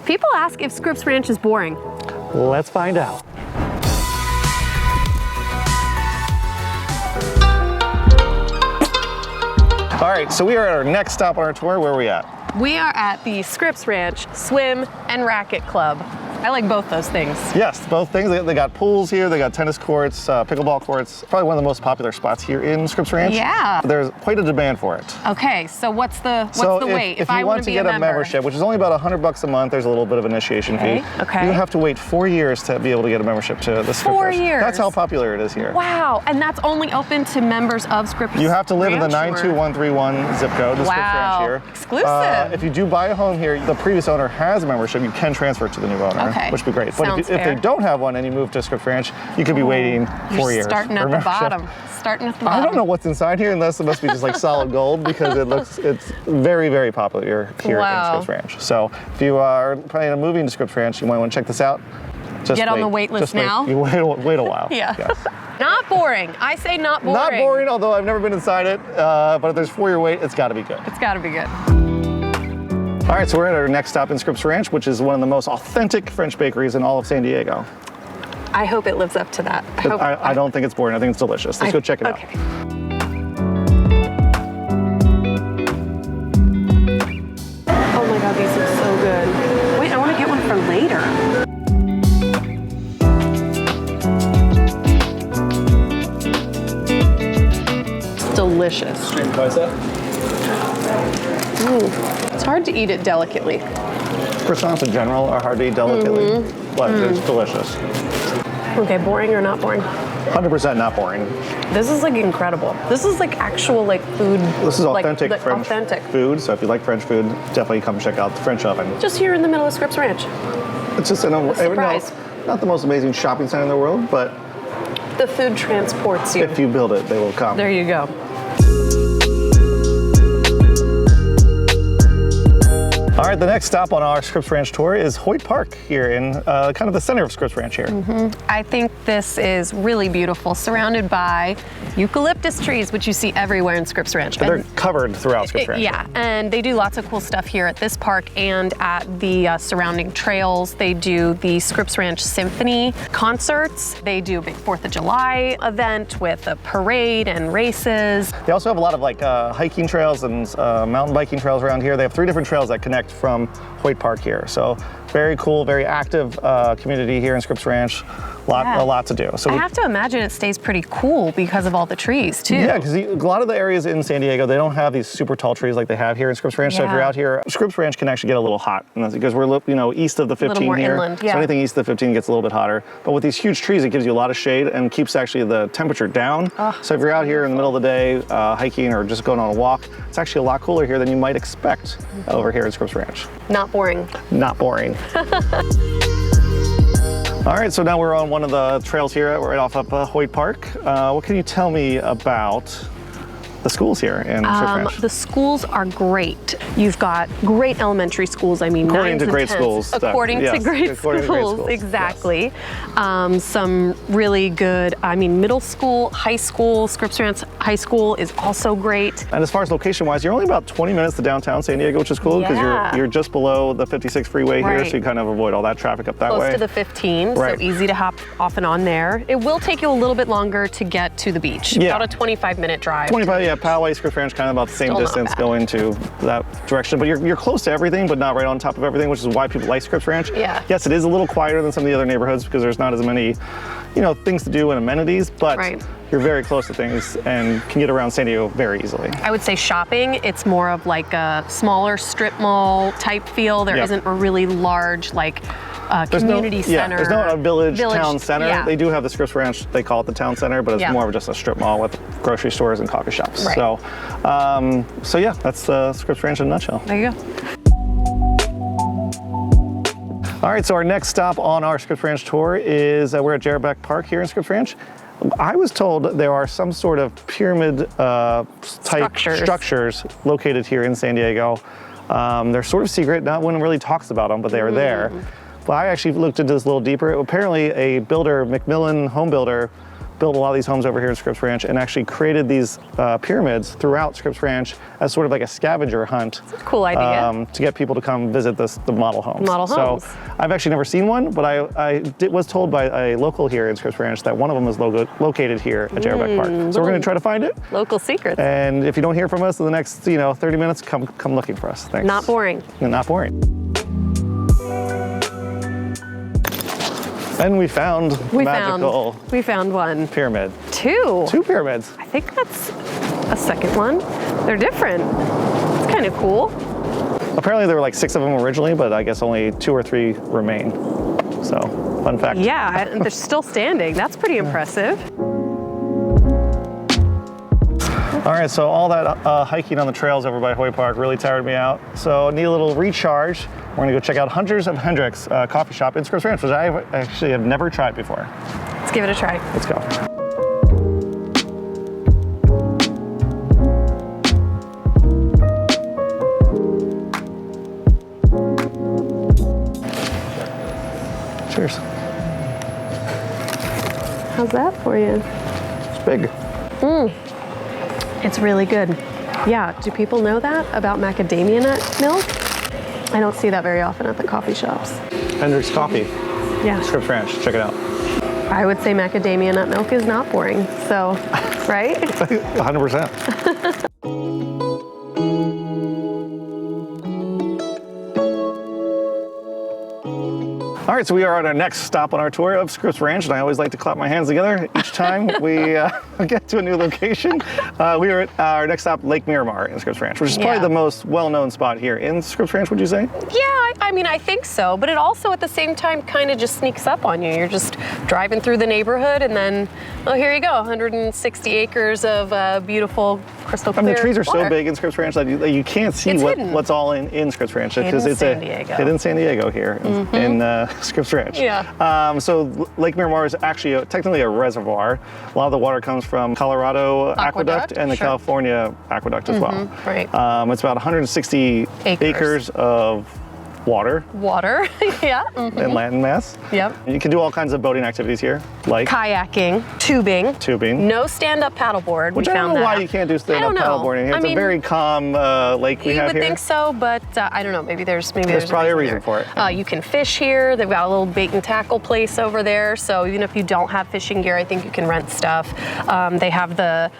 People ask if Scripps Ranch is boring. Let's find out. All right, so we are at our next stop on our tour. Where are we at? We are at the Scripps Ranch Swim and Racket Club. I like both those things. Yes, both things. They got pools here, they got tennis courts, pickleball courts. Probably one of the most popular spots here in Scripps Ranch. Yeah. There's quite a demand for it. Okay, so what's the wait? If you want to get a membership, which is only about $100 a month, there's a little bit of initiation fee. Okay. You have to wait 4 years to be able to get a membership to the Scripps Ranch. 4 years. That's how popular it is here. Wow, and that's only open to members of Scripps Ranch? You have to live in the 92131 zip code, the Scripps Ranch here. Exclusive. If you do buy a home here, the previous owner has a membership, you can transfer it to the new owner, which would be great. But if they don't have one and you move to Scripps Ranch, you could be waiting 4 years. Starting at the bottom. Starting at the bottom. I don't know what's inside here unless it must be just like solid gold, because it's very, very popular here in Scripps Ranch. So if you are planning on moving to Scripps Ranch, you might want to check this out. Just get on the wait list now. You wait a while. Yeah. Yes. Not boring. I say not boring. Not boring, although I've never been inside it. But if there's 4 year wait, it's got to be good. It's got to be good. All right, so we're at our next stop in Scripps Ranch, which is one of the most authentic French bakeries in all of San Diego. I hope it lives up to that. I don't think it's boring. I think it's delicious. Let's go check it out. Okay. Oh my God, these look so good. Wait, I want to get one for later. It's delicious. It's hard to eat it delicately. Croissants in general are hard to eat delicately, but it's delicious. Okay, boring or not boring? 100% not boring. This is like incredible. This is like actual like food. This is authentic like, French food, so if you like French food, definitely come check out the French Oven. Just here in the middle of Scripps Ranch. It's just not the most amazing shopping center in the world, but the food transports you. If you build it, they will come. There you go. All right, the next stop on our Scripps Ranch tour is Hoyt Park here in kind of the center of Scripps Ranch here. I think this is really beautiful, surrounded by eucalyptus trees, which you see everywhere in Scripps Ranch. And they're covered throughout Scripps Ranch. Yeah, and they do lots of cool stuff here at this park and at the surrounding trails. They do the Scripps Ranch Symphony concerts. They do a big 4th of July event with a parade and races. They also have a lot of like hiking trails and mountain biking trails around here. They have 3 different trails that connect from Hoyt Park here. So very cool, very active community here in Scripps Ranch. A lot to do. So I have to imagine it stays pretty cool because of all the trees too. Yeah, because a lot of the areas in San Diego, they don't have these super tall trees like they have here in Scripps Ranch. So if you're out here, Scripps Ranch can actually get a little hot, and that's because we're east of the 15 more here. Inland, So anything east of the 15 gets a little bit hotter. But with these huge trees, it gives you a lot of shade and keeps actually the temperature down. So if you're out here in the middle of the day hiking or just going on a walk, it's actually a lot cooler here than you might expect over here in Scripps Ranch. Not boring. Not boring. All right, so now we're on one of the trails here right off of Hoyt Park. What can you tell me about the schools here in Scripps Ranch? The schools are great. You've got great elementary schools. I mean, according to great schools. According to great schools, exactly. Yes. Some really good, middle school, high school. Scripps Ranch High School is also great. And as far as location-wise, you're only about 20 minutes to downtown San Diego, which is cool because you're just below the 56 freeway here, so you kind of avoid all that traffic up that way. Close to the 15, so easy to hop off and on there. It will take you a little bit longer to get to the beach. About a 25-minute drive. 25, yeah. Poway, Scripps Ranch, kind of about the same distance going to that direction. But you're close to everything, but not right on top of everything, which is why people like Scripps Ranch. Yeah. Yes, it is a little quieter than some of the other neighborhoods because there's not as many, things to do and amenities, but you're very close to things and can get around San Diego very easily. I would say shopping, it's more of like a smaller strip mall type feel. There isn't a really large community center. There's no village town center. Yeah. They do have the Scripps Ranch, they call it the town center, but it's more of just a strip mall with grocery stores and coffee shops. Right. So yeah, that's the Scripps Ranch in a nutshell. There you go. All right, so our next stop on our Scripps Ranch tour is we're at Jarrebeck Park here in Scripps Ranch. I was told there are some sort of pyramid type structures located here in San Diego. They're sort of secret, no one really talks about them, but they are there. But I actually looked into this a little deeper. Apparently a builder, Macmillan home builder, built a lot of these homes over here in Scripps Ranch and actually created these pyramids throughout Scripps Ranch as sort of like a scavenger hunt. That's a cool idea. To get people to come visit the model homes. Model homes. So I've actually never seen one, but I was told by a local here in Scripps Ranch that one of them is located here at Jarrebeck Park. So we're going to try to find it. Local secrets. And if you don't hear from us in the next 30 minutes, come looking for us. Thanks. Not boring. Not boring. And we found magical we found one. pyramid. Two Pyramids. I think that's a second one. They're different. It's kind of cool. Apparently there were like 6 of them originally, but I guess only 2 or 3 remain. So, fun fact. Yeah, and they're still standing. That's pretty impressive. All right, so all that hiking on the trails over by Hoy Park really tired me out. So I need a little recharge. We're gonna go check out Hunters of Hendricks coffee shop in Scripps Ranch, which I actually have never tried before. Let's give it a try. Let's go. Cheers. How's that for you? It's big. It's really good. Yeah, do people know that about macadamia nut milk? I don't see that very often at the coffee shops. Hendricks Coffee, Yeah. Scripps Ranch, check it out. I would say macadamia nut milk is not boring, so, right? 100%. All right, so we are at our next stop on our tour of Scripps Ranch, and I always like to clap my hands together each time we get to a new location. We are at our next stop, Lake Miramar in Scripps Ranch, which is probably the most well-known spot here in Scripps Ranch, would you say? Yeah, I mean, I think so, but it also at the same time kind of just sneaks up on you. You're just driving through the neighborhood and then, oh, here you go, 160 acres of beautiful crystal clear the trees are water. so big in Scripps Ranch that you can't see what's all in Scripps Ranch because it's hidden San Diego here in Scripps Ranch. Yeah. So Lake Miramar is actually technically a reservoir. A lot of the water comes from Colorado Aqueduct and the California Aqueduct as well. Right. It's about 160 acres of water. Yeah. And land mass. Yep. You can do all kinds of boating activities here, like kayaking, tubing. No stand-up paddleboard. Which I don't know why you can't do stand-up paddleboarding here. It's a very calm lake we have here. You would think so, but I don't know. Maybe there's probably a reason for it. You can fish here. They've got a little bait and tackle place over there. So even if you don't have fishing gear, I think you can rent stuff. They have the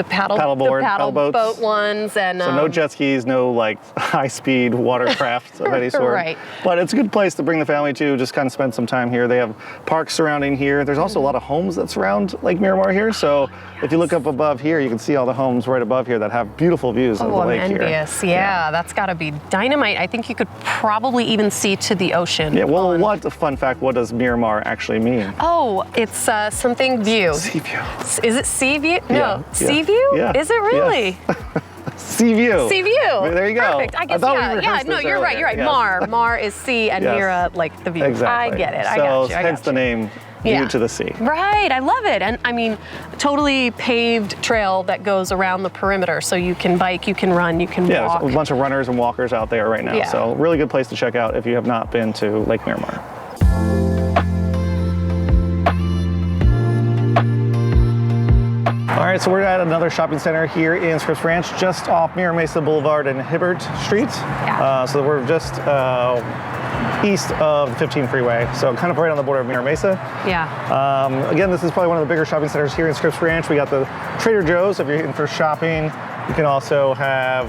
paddle boat ones, and so no jet skis, no like high-speed watercraft of any sort. Right. But it's a good place to bring the family to, just kind of spend some time here. They have parks surrounding here. There's also a lot of homes that surround Lake Miramar here. So if you look up above here, you can see all the homes right above here that have beautiful views of the lake envious. here. Yeah, that's got to be dynamite. I think you could probably even see to the ocean. Yeah, well, what a fun fact, what does Miramar actually mean? Oh, it's something view. Sea view. Is it sea view? No, yeah. sea view? Yeah. Is it really? Yes. Sea view. Sea view. There you go. Perfect. I guess, no, you're right. Yes. Mar is sea, and Mira, like the view. Exactly. I get it. So hence the name, View to the Sea. Right, I love it. And I mean, totally paved trail that goes around the perimeter. So you can bike, you can run, you can walk. Yeah, there's a bunch of runners and walkers out there right now. Yeah. So really good place to check out if you have not been to Lake Miramar. All right, so we're at another shopping center here in Scripps Ranch, just off Mira Mesa Boulevard and Hibbert Street. Yeah. So we're just east of the 15 freeway, so kind of right on the border of Mira Mesa. Yeah. Again, this is probably one of the bigger shopping centers here in Scripps Ranch. We got the Trader Joe's if you're in for shopping. You can also have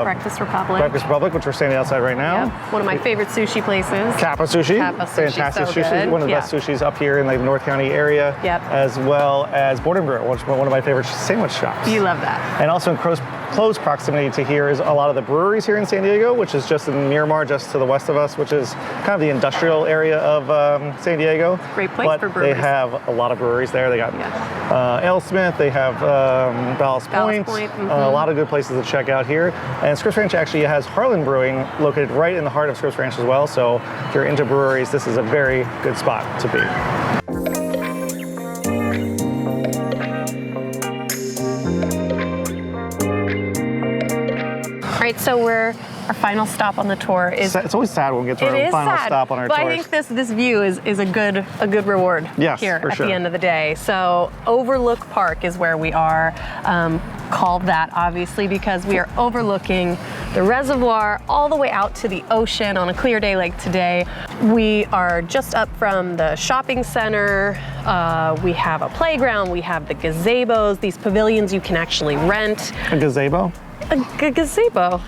Breakfast Republic. Breakfast Republic, which we're standing outside right now. Yep. One of my favorite sushi places. Kappa Sushi. So Fantastic sushi. good. One of the best sushis up here in the North County area. Yep. As well as Board and Brew, which is one of my favorite sandwich shops. You love that. And also in close proximity to here is a lot of the breweries here in San Diego, which is just in Miramar, just to the west of us, which is kind of the industrial area of San Diego. Great place for breweries. They have a lot of breweries there. They got AleSmith, they have Ballast Point. A lot of good places to check out here. And Scripps Ranch actually has Harlan Brewing located right in the heart of Scripps Ranch as well. So if you're into breweries, this is a very good spot to be. All right, so we're Our final stop on the tour is. It's always sad when we get to our final stop on our tours. tours. But I think this view is a good reward here at the end of the day. So Overlook Park is where we are. Called that obviously because we are overlooking the reservoir all the way out to the ocean on a clear day like today. We are just up from the shopping center. We have a playground. We have the gazebos, these pavilions you can actually rent. A gazebo? A gazebo.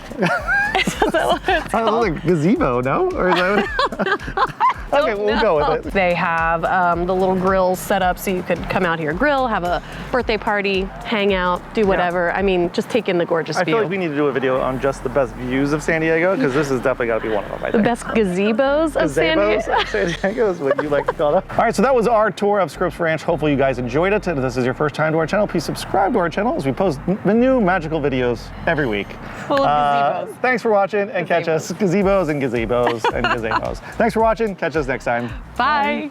Is that what it's called? Like gazebo, no? Or is that Okay, we'll go with it. They have the little grills set up so you could come out here, grill, have a birthday party, hang out, do whatever. I mean, just take in the gorgeous view. I feel like we need to do a video on just the best views of San Diego, because this has definitely got to be one of them, I think. The best gazebos of San Diego. San Diego is what you like to call them. All right, so that was our tour of Scripps Ranch. Hopefully you guys enjoyed it. If this is your first time to our channel, please subscribe to our channel as we post new magical videos every week. Full of gazebos. Thanks for watching, and catch us gazebos and gazebos and gazebos. Thanks for watching. Catch us next time. Bye.